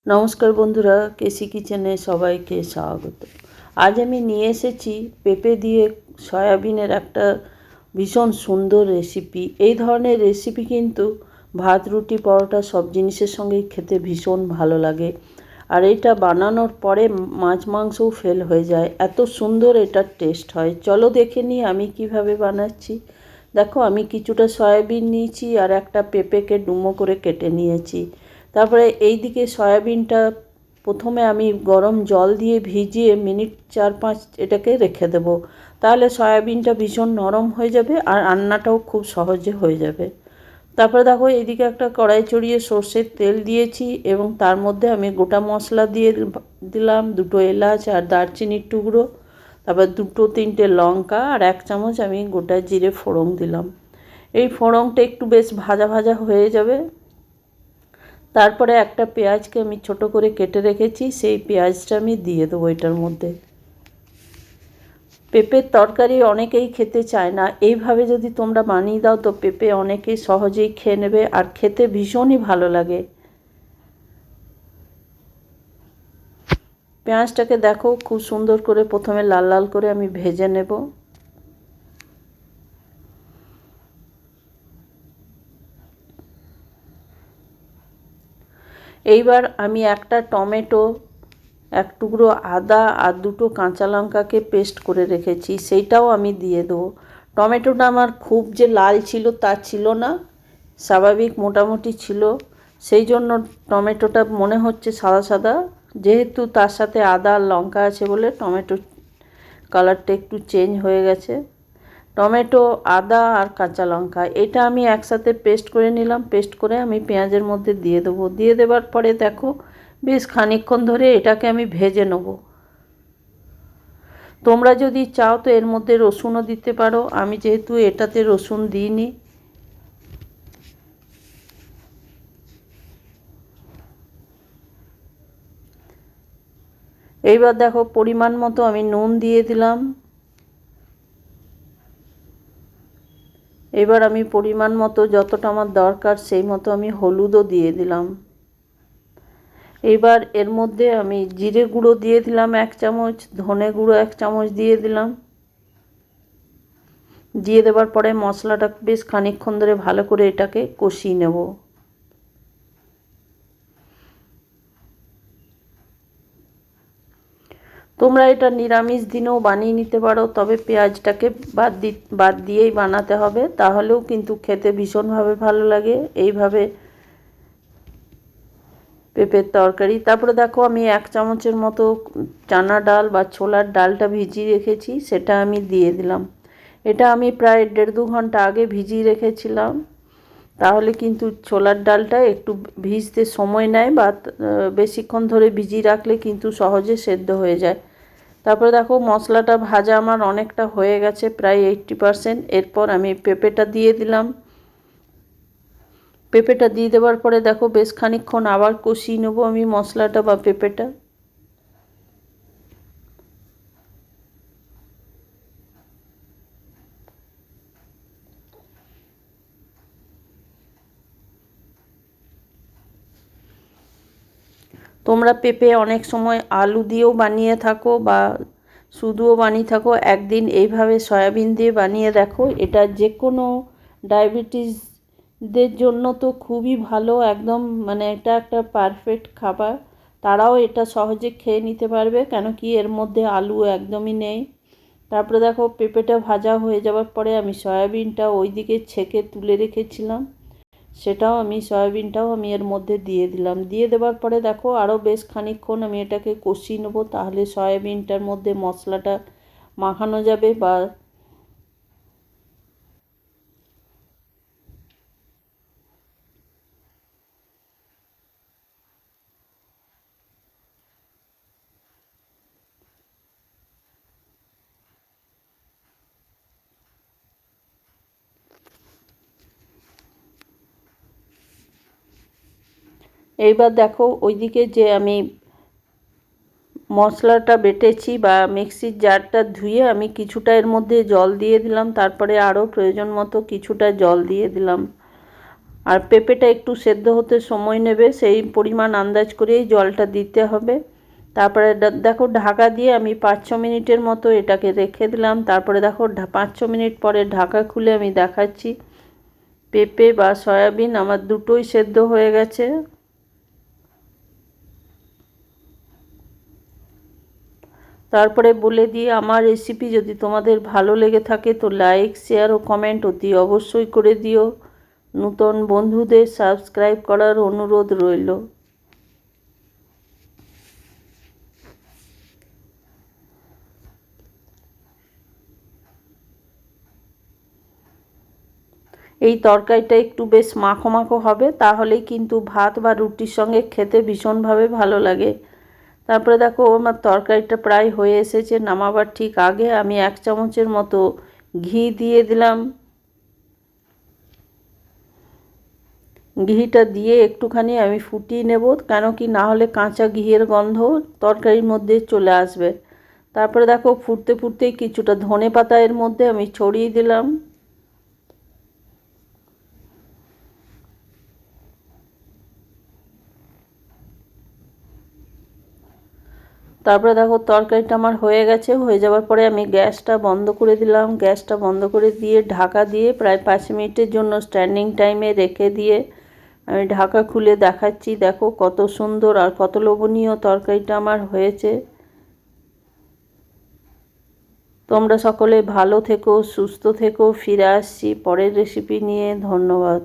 নমস্কার বন্ধুরা, কেসি কিচেনে সবাইকে স্বাগত। আজ আমি নিয়ে এসেছি পেঁপে দিয়ে সয়াবিনের একটা ভীষণ সুন্দর রেসিপি। এই ধরনের রেসিপি কিন্তু ভাত, রুটি, পরোটা সব জিনিসের সঙ্গেই খেতে ভীষণ ভালো লাগে। আর এটা বানানোর পরে মাছ মাংসও ফেল হয়ে যায়, এত সুন্দর এটার টেস্ট হয়। চলো দেখে নিই আমি কিভাবে বানাচ্ছি। দেখো, আমি কিছুটা সয়াবিন নিয়েছি আর একটা পেঁপেকে ডুমো করে কেটে নিয়েছি। তারপরে এই দিকে সয়াবিনটা প্রথমে আমি গরম জল দিয়ে ভিজিয়ে মিনিট 4-5 এটাকে রেখে দেব। তাহলে সয়াবিনটা ভীষণ নরম হয়ে যাবে আর রান্নাটাও খুব সহজে হয়ে যাবে। তারপরে দেখো, এইদিকে একটা কড়াই চড়িয়ে সর্ষের তেল দিয়েছি এবং তার মধ্যে আমি গোটা মশলা দিয়ে দিলাম, 2টো এলাচ আর দারচিনির টুকরো, তারপর 2-3টে লঙ্কা আর 1 চামচ আমি গোটা জিরে ফোড়ন দিলাম। এই ফোড়নটা একটু বেশ ভাজা ভাজা হয়ে যাবে। তারপরে একটা পেঁয়াজকে আমি ছোট করে কেটে রেখেছি, সেই পেঁয়াজটা আমি দিয়ে দেবো এটার মধ্যে। পেঁপের তরকারি অনেকেই খেতে চায় না, এইভাবে যদি তোমরা বানিয়ে দাও তো পেঁপে অনেকেই সহজেই খেয়ে নেবে আর খেতে ভীষণই ভালো লাগে। পেঁয়াজটাকে দেখো খুব সুন্দর করে প্রথমে লাল লাল করে আমি ভেজে নেব। এইবার আমি একটা টমেটো, 1 টুকরো আদা আর 2টো কাঁচা লঙ্কাকে পেস্ট করে রেখেছি, সেইটাও আমি দিয়ে দেবো। টমেটোটা আমার খুব যে লাল ছিল তা ছিল না, স্বাভাবিক মোটামুটি ছিল, সেই জন্য টমেটোটা মনে হচ্ছে সাদা সাদা, যেহেতু তার সাথে আদা আর লঙ্কা আছে বলে টমেটোর কালারটা একটু চেঞ্জ হয়ে গেছে। টমেটো, আদা আর কাঁচা লঙ্কা এটা আমি একসাথে পেস্ট করে নিলাম। পেস্ট করে আমি পেঁয়াজের মধ্যে দিয়ে দেবো। দিয়ে দেওয়ার পরে দেখো বেশ খানিকক্ষণ ধরে এটাকে আমি ভেজে নেব। তোমরা যদি চাও তো এর মধ্যে রসুনও দিতে পারো, আমি যেহেতু এটাতে রসুন দিইনি। এইবার দেখো পরিমাণ মতো আমি নুন দিয়ে দিলাম। এবার আমি পরিমাণ মতো যতটা আমার দরকার সেই মতো আমি হলুদও দিয়ে দিলাম। এবার এর মধ্যে আমি জিরে গুঁড়ো দিয়ে দিলাম 1 চামচ, ধনে গুঁড়ো 1 চামচ দিয়ে দিলাম। দিয়ে দেওয়ার পরে মশলাটা বেশ খানিকক্ষণ ধরে ভালো করে এটাকে কষিয়ে নেব। তোমরা এটা নিরামিষ দিনেও বানিয়ে নিতে পারো, তবে পেঁয়াজটাকে বাদ দিয়েই বানাতে হবে, তাহলেও কিন্তু খেতে ভীষণভাবে ভালো লাগে এইভাবে পেঁপের তরকারি। তারপরে দেখো আমি 1 চামচের মতো চানা ডাল বা ছোলার ডালটা ভিজিয়ে রেখেছি, সেটা আমি দিয়ে দিলাম। এটা আমি প্রায় 1.5-2 ঘন্টা আগে ভিজিয়ে রেখেছিলাম, তাহলে কিন্তু ছোলার ডালটা একটু ভিজতে সময় নেয় বা বেশিক্ষণ ধরে ভিজিয়ে রাখলে কিন্তু সহজে সেদ্ধ হয়ে যায়। তারপরে দেখো মশলাটা ভাজা আমার অনেকটা হয়ে গেছে, প্রায় 80%। এরপর আমি পেঁপেটা দিয়ে দিলাম। পেঁপেটা দিয়ে দেওয়ার পরে দেখো বেশ খানিকক্ষণ আবার কষিয়ে নেবো আমি মশলাটা বা পেঁপেটা। তোমরা পেঁপে অনেক সময় আলু দিয়েও বানিয়ে থাকো বা শুধুও বানিয়ে থাকো, একদিন এইভাবে সয়াবিন দিয়ে বানিয়ে দেখো। এটা যে কোনো ডায়াবেটিসদের জন্য তো খুবই ভালো, একদম মানে এটা একটা পারফেক্ট খাবার। তারাও এটা সহজে খেয়ে নিতে পারবে, কেন কি এর মধ্যে আলু একদমই নেই। তারপরে দেখো পেঁপেটা ভাজা হয়ে যাওয়ার পরে আমি সয়াবিনটা ওইদিকে ছেঁকে তুলে রেখেছিলাম, সয়াবিনটাও আমি এর মধ্যে দিয়ে দিলাম। দিয়ে দেওয়ার পরে দেখো আরও বেশ খানিকক্ষণ আমি এটাকে কষিয়ে নেবো, তাহলে সয়াবিনটার মধ্যে মশলাটা মাখানো যাবে। বা এইবার দেখো ওইদিকে যে আমি মশলাটা বেটেছি বা মিক্সির জারটা ধুয়ে আমি কিছুটা এর মধ্যে জল দিয়ে দিলাম, তারপরে আরও প্রয়োজন মতো কিছুটা জল দিয়ে দিলাম। আর পেঁপেটা একটু সেদ্ধ হতে সময় নেবে, সেই পরিমাণ আন্দাজ করেই জলটা দিতে হবে। তারপরে দেখো ঢাকা দিয়ে আমি 5-6 মিনিটের মতো এটাকে রেখে দিলাম। তারপরে দেখো 5-6 মিনিট পরে ঢাকা খুলে আমি দেখাচ্ছি পেঁপে বা সয়াবিন আমার দুটোই সেদ্ধ হয়ে গেছে। তারপরে বলে দিই, আমার রেসিপি যদি তোমাদের ভালো লেগে থাকে তো লাইক, শেয়ার ও কমেন্ট অতি অবশ্যই করে দিও। নতুন বন্ধুদের সাবস্ক্রাইব করার অনুরোধ রইল। এই তরকারিটা একটু বেশ মাখো মাখো হবে, তাহলেই কিন্তু ভাত বা রুটির সঙ্গে খেতে ভীষণভাবে ভালো লাগে। তারপরে দেখো আমার তরকারিটা প্রায় হয়ে এসেছে। নামাবার ঠিক আগে আমি 1 চামচের মতো ঘি দিয়ে দিলাম। ঘিটা দিয়ে একটুখানি আমি ফুটিয়ে নেব, কেন কি না হলে কাঁচা ঘিয়ের গন্ধ তরকারির মধ্যে চলে আসবে। তারপরে দেখো ফুটতে ফুটতেই কিছুটা ধনে পাতা এর মধ্যে আমি ছড়িয়ে দিলাম। তারপরে দেখো তরকারিটা আমার হয়ে গেছে। হয়ে যাওয়ার পরে আমি গ্যাসটা বন্ধ করে দিলাম। গ্যাসটা বন্ধ করে দিয়ে ঢাকা দিয়ে প্রায় 5 মিনিটের জন্য স্ট্যান্ডিং টাইমে রেখে দিয়ে আমি ঢাকা খুলে দেখাচ্ছি। দেখো কত সুন্দর আর কত লোভনীয় তরকারিটা আমার হয়েছে। তোমরা সকলে ভালো থেকো, সুস্থ থেকো। ফিরে আসছি পরের রেসিপি নিয়ে। ধন্যবাদ।